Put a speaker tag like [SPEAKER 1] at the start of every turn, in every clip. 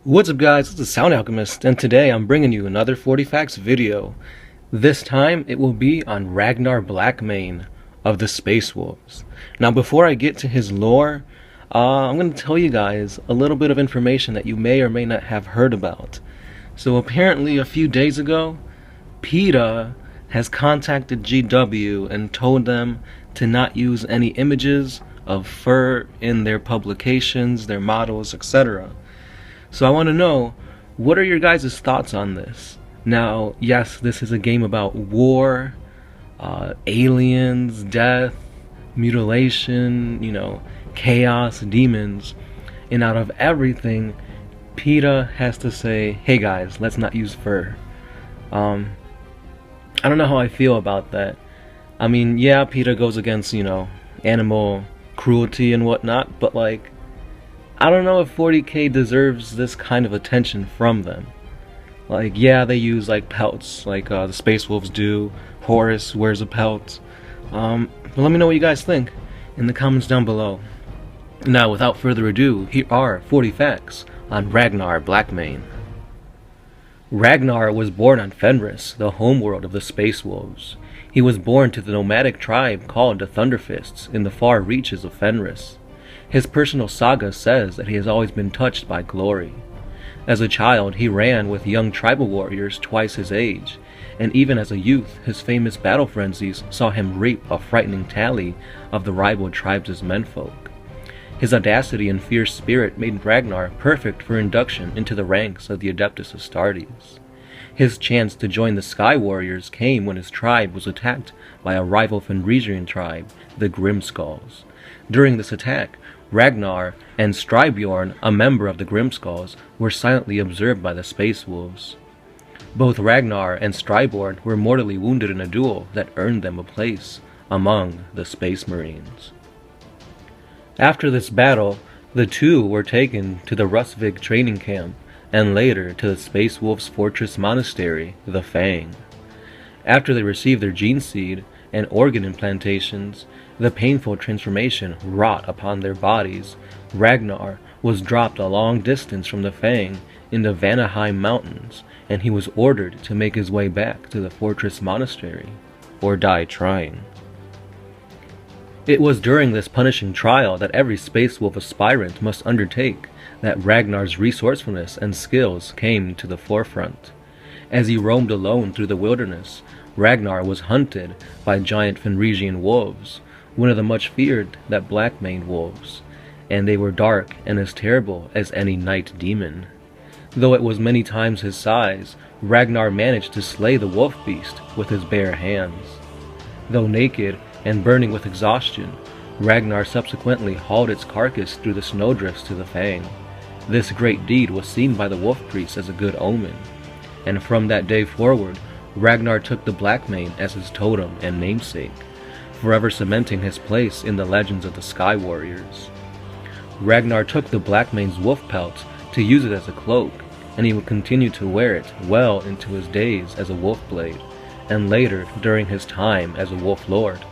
[SPEAKER 1] What's up guys, it's the Sound Alchemist, and today I'm bringing you another 40 Facts video. This time it will be on Ragnar Blackmane of the Space Wolves. Now before I get to his lore, I'm going to tell you guys a little bit of information that you may or may not have heard about. So apparently a few days ago, PETA has contacted GW and told them to not use any images of fur in their publications, their models, etc. So I want to know, what are your guys' thoughts on this? Now, yes, this is a game about war, aliens, death, mutilation, chaos, demons, and out of everything, PETA has to say, hey guys, let's not use fur. I don't know how I feel about that. I mean, yeah, PETA goes against, animal cruelty and whatnot, but like, I don't know if 40k deserves this kind of attention from them. Like, yeah, they use like pelts, like the Space Wolves do. Horus wears a pelt. But let me know what you guys think in the comments down below. Now, without further ado, here are 40 facts on Ragnar Blackmane. Ragnar was born on Fenris, the homeworld of the Space Wolves. He was born to the nomadic tribe called the Thunderfists in the far reaches of Fenris. His personal saga says that he has always been touched by glory. As a child, he ran with young tribal warriors twice his age, and even as a youth, his famous battle frenzies saw him reap a frightening tally of the rival tribes' menfolk. His audacity and fierce spirit made Ragnar perfect for induction into the ranks of the Adeptus Astartes. His chance to join the Sky Warriors came when his tribe was attacked by a rival Fenrisian tribe, the Grimskulls. During this attack, Ragnar and Striborn, a member of the Grimskulls, were silently observed by the Space Wolves. Both Ragnar and Striborn were mortally wounded in a duel that earned them a place among the Space Marines. After this battle, the two were taken to the Rusvik training camp and later to the Space Wolves' fortress monastery, the Fang. After they received their gene seed and organ implantations, the painful transformation wrought upon their bodies, Ragnar was dropped a long distance from the Fang in the Vanaheim Mountains, and he was ordered to make his way back to the fortress monastery, or die trying. It was during this punishing trial that every Space Wolf aspirant must undertake that Ragnar's resourcefulness and skills came to the forefront. As he roamed alone through the wilderness, Ragnar was hunted by giant Fenrisian wolves, one of the much feared that Blackmane wolves, and they were dark and as terrible as any night demon. Though it was many times his size, Ragnar managed to slay the wolf beast with his bare hands. Though naked and burning with exhaustion, Ragnar subsequently hauled its carcass through the snowdrifts to the Fang. This great deed was seen by the wolf priests as a good omen, and from that day forward, Ragnar took the Blackmane as his totem and namesake, forever cementing his place in the legends of the Sky Warriors. Ragnar took the Blackmane's wolf-pelt to use it as a cloak, and he would continue to wear it well into his days as a wolf-blade, and later during his time as a wolf-lord.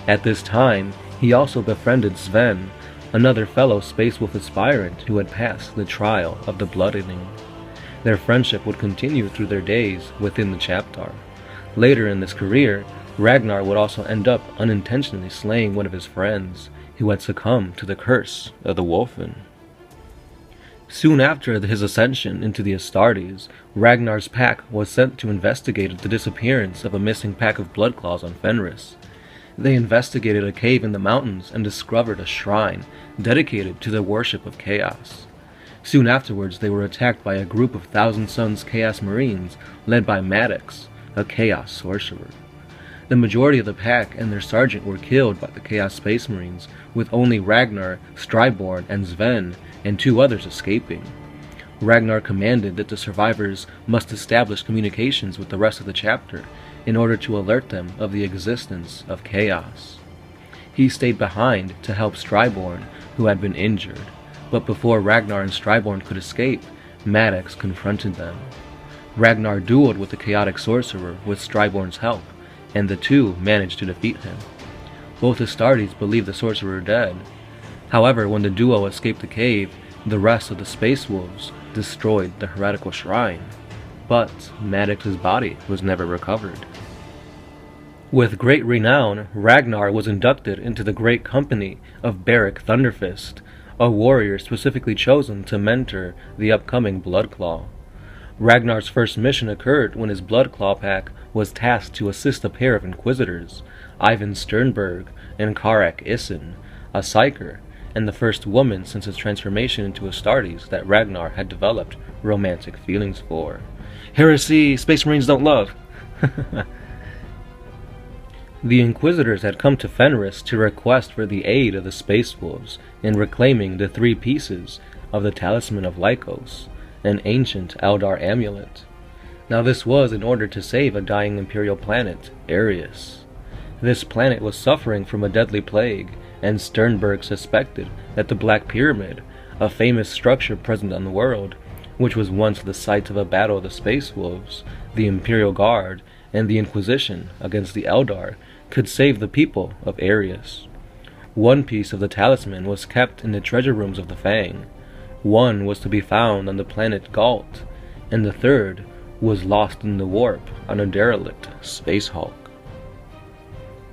[SPEAKER 1] At this time, he also befriended Sven, another fellow Space Wolf aspirant who had passed the trial of the bloodening. Their friendship would continue through their days within the Chapter. Later in this career, Ragnar would also end up unintentionally slaying one of his friends, who had succumbed to the curse of the Wolfen. Soon after his ascension into the Astartes, Ragnar's pack was sent to investigate the disappearance of a missing pack of Bloodclaws on Fenris. They investigated a cave in the mountains and discovered a shrine dedicated to the worship of chaos. Soon afterwards, they were attacked by a group of Thousand Sons Chaos Marines led by Maddox, a Chaos Sorcerer. The majority of the pack and their sergeant were killed by the Chaos Space Marines, with only Ragnar, Striborn, and Sven, and two others escaping. Ragnar commanded that the survivors must establish communications with the rest of the chapter in order to alert them of the existence of chaos. He stayed behind to help Striborn, who had been injured, but before Ragnar and Striborn could escape, Maddox confronted them. Ragnar dueled with the Chaotic Sorcerer with Striborn's help, and the two managed to defeat him. Both Astartes believed the sorcerer dead. However, when the duo escaped the cave, The rest of the Space Wolves destroyed the Heretical Shrine, but Maddox's body was never recovered. With great renown, Ragnar was inducted into the great company of Beric Thunderfist, a warrior specifically chosen to mentor the upcoming Bloodclaw. Ragnar's first mission occurred when his Bloodclaw pack was tasked to assist a pair of Inquisitors, Ivan Sternberg and Karak Issen, a Psyker, and the first woman since his transformation into Astartes that Ragnar had developed romantic feelings for. Heresy! Space Marines don't love! The Inquisitors had come to Fenris to request for the aid of the Space Wolves in reclaiming the 3 pieces of the Talisman of Lycos, an ancient Eldar amulet. Now this was in order to save a dying Imperial planet, Arius. This planet was suffering from a deadly plague, and Sternberg suspected that the Black Pyramid, a famous structure present on the world, which was once the site of a battle of the Space Wolves, the Imperial Guard, and the Inquisition against the Eldar, could save the people of Arius. 1 piece of the talisman was kept in the treasure rooms of the Fang, 1 was to be found on the planet Gault, and the 3rd was lost in the warp on a derelict Space Hulk.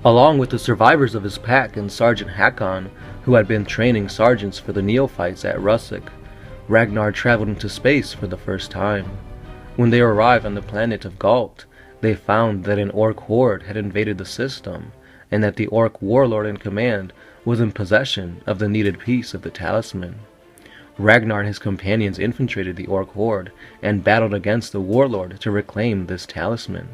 [SPEAKER 1] Along with the survivors of his pack and Sergeant Hakon, who had been training sergeants for the neophytes at Rusik, Ragnar traveled into space for the first time. When they arrived on the planet of Gault, they found that an Orc horde had invaded the system, and that the Orc warlord in command was in possession of the needed piece of the talisman. Ragnar and his companions infiltrated the Orc horde and battled against the warlord to reclaim this talisman.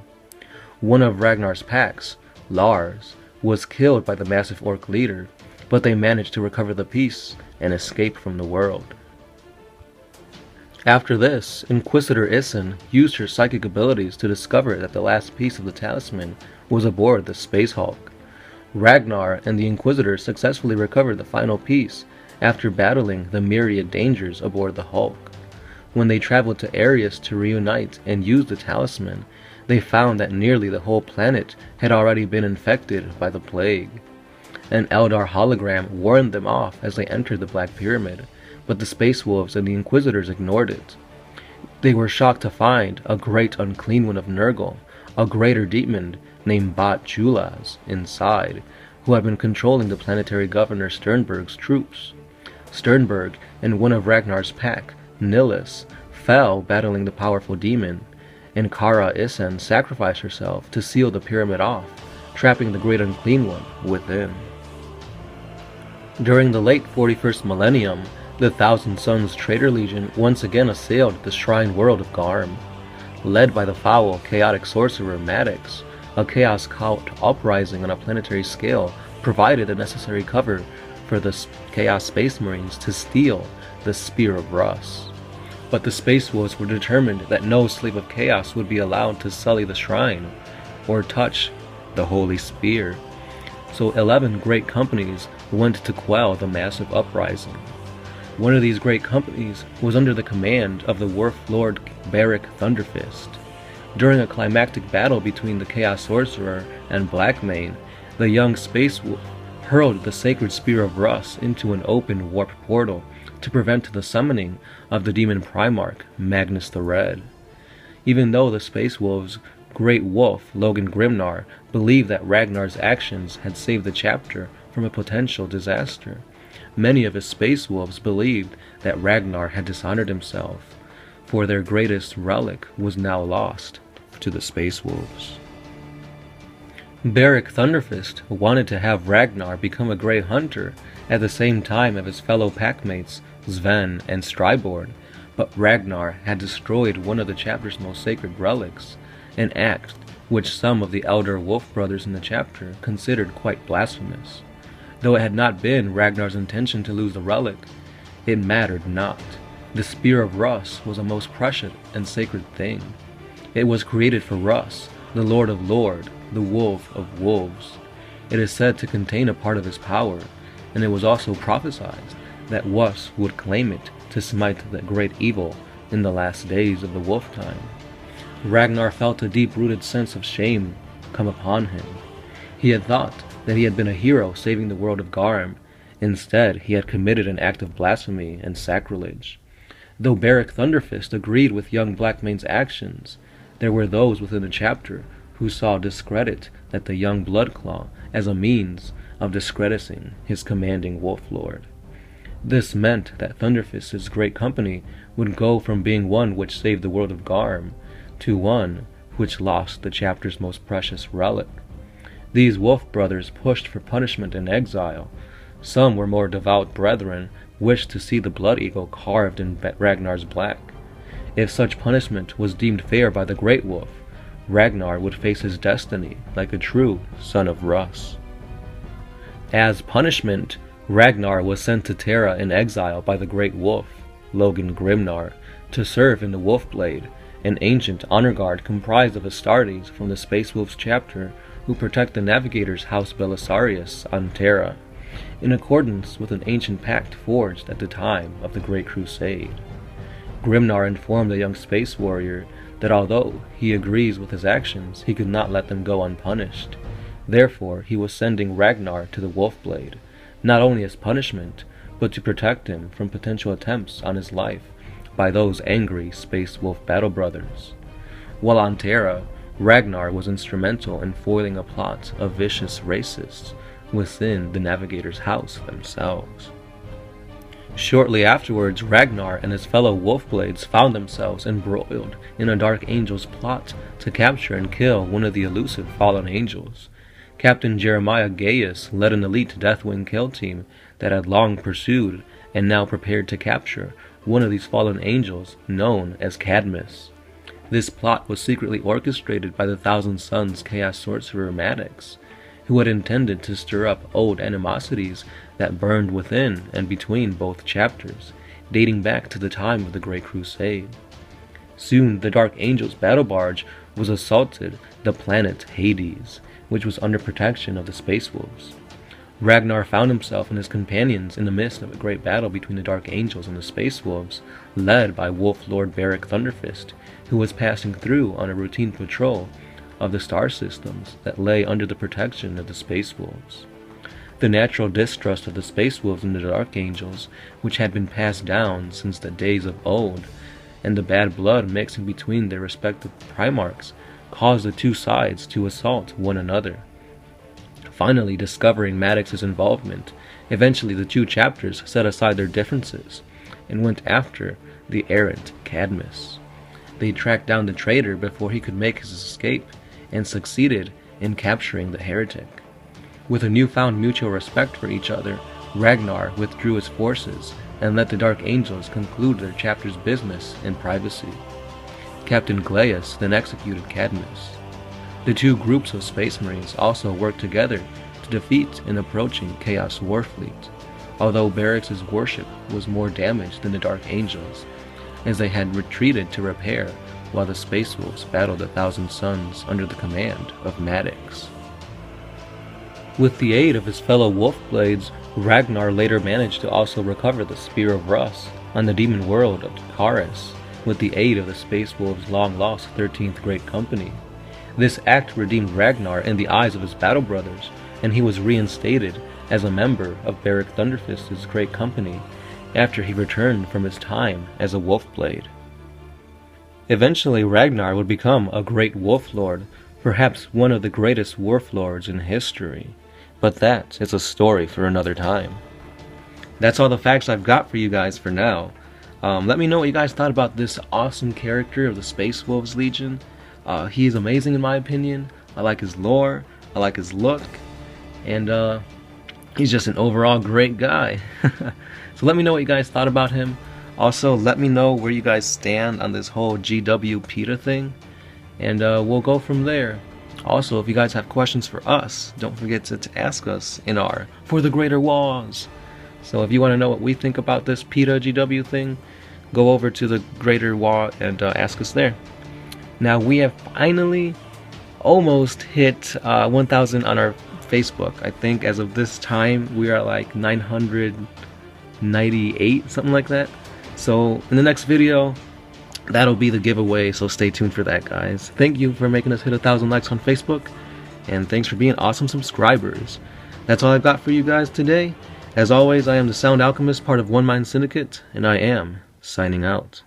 [SPEAKER 1] One of Ragnar's packs, Lars, was killed by the massive Orc leader, but they managed to recover the piece and escape from the world. After this, Inquisitor Issen used her psychic abilities to discover that the last piece of the talisman was aboard the Space Hulk. Ragnar and the Inquisitors successfully recovered the final piece after battling the myriad dangers aboard the Hulk. When they traveled to Arius to reunite and use the talisman, they found that nearly the whole planet had already been infected by the plague. An Eldar hologram warned them off as they entered the Black Pyramid, but the Space Wolves and the Inquisitors ignored it. They were shocked to find a great unclean one of Nurgle, a greater demon named Bat Julaz, inside, who had been controlling the planetary governor Sternberg's troops. Sternberg and one of Ragnar's pack, Nillis, fell battling the powerful demon, and Kara Issen sacrificed herself to seal the pyramid off, trapping the great unclean one within. During the late 41st millennium, the Thousand Sons Traitor Legion once again assailed the shrine world of Garm. Led by the foul, chaotic sorcerer Maddox, a chaos cult uprising on a planetary scale provided the necessary cover for the Chaos Space Marines to steal the Spear of Russ. But the Space Wolves were determined that no slave of chaos would be allowed to sully the shrine or touch the Holy Spear. So 11 great companies went to quell the massive uprising. One of these great companies was under the command of the Warf Lord Beric Thunderfist. During a climactic battle between the Chaos Sorcerer and Blackmane, the young Space Wolf hurled the sacred Spear of Russ into an open warp portal to prevent the summoning of the demon Primarch, Magnus the Red. Even though the Space Wolves' great wolf, Logan Grimnar, believed that Ragnar's actions had saved the chapter from a potential disaster, many of his Space Wolves believed that Ragnar had dishonored himself, for their greatest relic was now lost to the Space Wolves. Beric Thunderfist wanted to have Ragnar become a great hunter at the same time as his fellow packmates Sven and Striborn, but Ragnar had destroyed one of the chapter's most sacred relics, an act which some of the elder wolf brothers in the chapter considered quite blasphemous. Though it had not been Ragnar's intention to lose the relic, it mattered not. The Spear of Russ was a most precious and sacred thing. It was created for Russ, the Lord of Lords, the Wolf of Wolves. It is said to contain a part of his power, and it was also prophesied that Russ would claim it to smite the great evil in the last days of the wolf time. Ragnar felt a deep-rooted sense of shame come upon him. He had thought that he had been a hero saving the world of Garm, Instead, he had committed an act of blasphemy and sacrilege. Though Beric Thunderfist agreed with young Blackmane's actions, there were those within the chapter who saw discredit that the young Bloodclaw as a means of discrediting his commanding wolf lord. This meant that Thunderfist's great company would go from being one which saved the world of Garm to one which lost the chapter's most precious relic. These wolf brothers pushed for punishment and exile. Some were more devout brethren wished to see the blood eagle carved in Ragnar's black. If such punishment was deemed fair by the Great Wolf, Ragnar would face his destiny like a true son of Russ. As punishment, Ragnar was sent to Terra in exile by the Great Wolf, Logan Grimnar, to serve in the Wolfblade, an ancient honor guard comprised of Astartes from the Space Wolves chapter who protect the Navigator's House Belisarius on Terra, in accordance with an ancient pact forged at the time of the Great Crusade. Grimnar informed the young space warrior that although he agrees with his actions, he could not let them go unpunished. Therefore, he was sending Ragnar to the Wolfblade, not only as punishment, but to protect him from potential attempts on his life by those angry Space Wolf battle brothers. While on Terra, Ragnar was instrumental in foiling a plot of vicious racists within the Navigator's house themselves. Shortly afterwards, Ragnar and his fellow Wolfblades found themselves embroiled in a Dark Angel's plot to capture and kill one of the elusive fallen angels. Captain Jeremiah Gaius led an elite Deathwing kill team that had long pursued and now prepared to capture one of these fallen angels known as Cadmus. This plot was secretly orchestrated by the Thousand Sons Chaos Sorcerer Maddox, who had intended to stir up old animosities that burned within and between both chapters, dating back to the time of the Great Crusade. Soon the Dark Angel's battle barge was assaulted the planet Hades, which was under protection of the Space Wolves. Ragnar found himself and his companions in the midst of a great battle between the Dark Angels and the Space Wolves, led by Wolf Lord Beric Thunderfist, who was passing through on a routine patrol of the star systems that lay under the protection of the Space Wolves. The natural distrust of the Space Wolves and the Dark Angels, which had been passed down since the days of old, and the bad blood mixing between their respective Primarchs, caused the two sides to assault one another. Finally, discovering Maddox's involvement, eventually the two chapters set aside their differences and went after the errant Cadmus. They tracked down the traitor before he could make his escape and succeeded in capturing the heretic. With a newfound mutual respect for each other, Ragnar withdrew his forces and let the Dark Angels conclude their chapter's business in privacy. Captain Gaius then executed Cadmus. The two groups of Space Marines also worked together to defeat an approaching Chaos Warfleet, although Beric's worship was more damaged than the Dark Angels, as they had retreated to repair while the Space Wolves battled the Thousand Sons under the command of Maddox. With the aid of his fellow Wolfblades, Ragnar later managed to also recover the Spear of Rust on the demon world of Takaris, with the aid of the Space Wolves' long-lost 13th Great Company. This act redeemed Ragnar in the eyes of his battle brothers, and he was reinstated as a member of Beric Thunderfist's Great Company after he returned from his time as a Wolfblade. Eventually, Ragnar would become a great Wolf Lord, perhaps one of the greatest Wolf Lords in history. But that is a story for another time. That's all the facts I've got for you guys for now. Let me know what you guys thought about this awesome character of the Space Wolves Legion. He is amazing in my opinion. I like his lore, I like his look, and he's just an overall great guy. So let me know what you guys thought about him. Also, let me know where you guys stand on this whole GW PETA thing, and we'll go from there. Also, if you guys have questions for us, don't forget to ask us in our For the Greater Wars. So if you want to know what we think about this PETA GW thing, go over to the Greater War and ask us there. Now, we have finally almost hit 1,000 on our Facebook. I think as of this time, we are like 998, something like that. So in the next video, that'll be the giveaway, so stay tuned for that, guys. Thank you for making us hit 1,000 likes on Facebook, and thanks for being awesome subscribers. That's all I've got for you guys today, As always, I am the Sound Alchemist, part of One Mind Syndicate, and I am signing out.